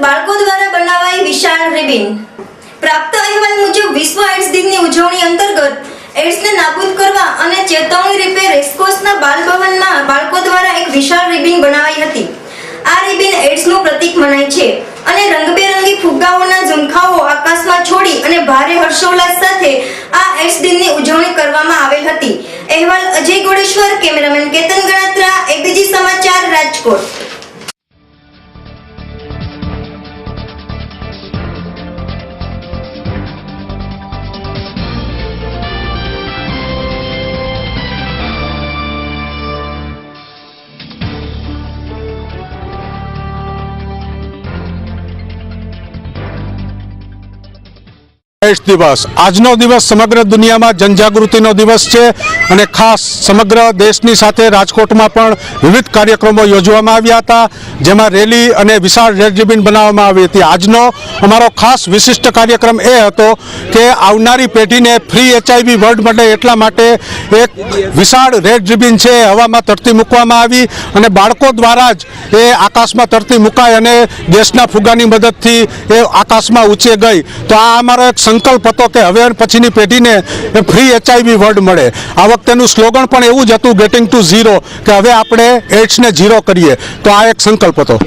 બાળકો દ્વારા બનાવાઈ વિશાળ રિબિન। પ્રાપ્ત અહેવાલ મુજબ વિશ્વ એડ્સ દિનની ઉજવણી અંતર્ગત એડ્સને નાબૂદ કરવા અને ચેતવણી રૂપે રેસકોર્સના બાલભવનમાં બાળકો દ્વારા એક વિશાળ રિબિન બનાવાઈ હતી। આ રિબિન એડ્સનું પ્રતીક મનાય છે અને રંગબેરંગી ફુગ્ગાઓના ઝુમખાઓ આકાશમાં છોડી અને ભારે હર્ષોલ્લાસ સાથે આ એડ્સ દિનની ઉજવણી કરવામાં આવેલ હતી। અહેવાલ અજય ગોડેશ્વર, કેમેરામેન કેતન ગણાત્રા, એબીજી સમાચાર, રાજકોટ। एड्स दिवस આજનો દિવસ સમગ્ર દુનિયામાં જનજાગૃતિનો દિવસ છે અને ખાસ સમગ્ર દેશની સાથે રાજકોટમાં પણ વિવિધ કાર્યક્રમો યોજવામાં આવ્યા હતા, જેમાં રેલી અને વિશાળ રેડ રિબન બનાવવામાં આવી હતી। આજનો અમારો ખાસ વિશિષ્ટ કાર્યક્રમ એ હતો કે આવનારી પેઢીને ફ્રી HIV વર્લ્ડ મળે એટલા માટે એક વિશાળ રેડ રિબન છે હવામાં તરતી મૂકવામાં આવી અને બાળકો દ્વારા જ એ આકાશમાં તરતી મુકાઈ અને ગેસના ફુગ્ગાની મદદથી એ આકાશમાં ઊંચે ગઈ। તો આ અમારો એક સંકલ્પ હતો કે હવે પછીની પેઢીને ફ્રી HIV વર્લ્ડ મળે। આ વખતેનું સ્લોગન પણ એવું જ હતું, ગેટિંગ ટુ ઝીરો, કે હવે આપણે એડ્સને ઝીરો કરીએ। તો આ એક સંકલ્પ હતો।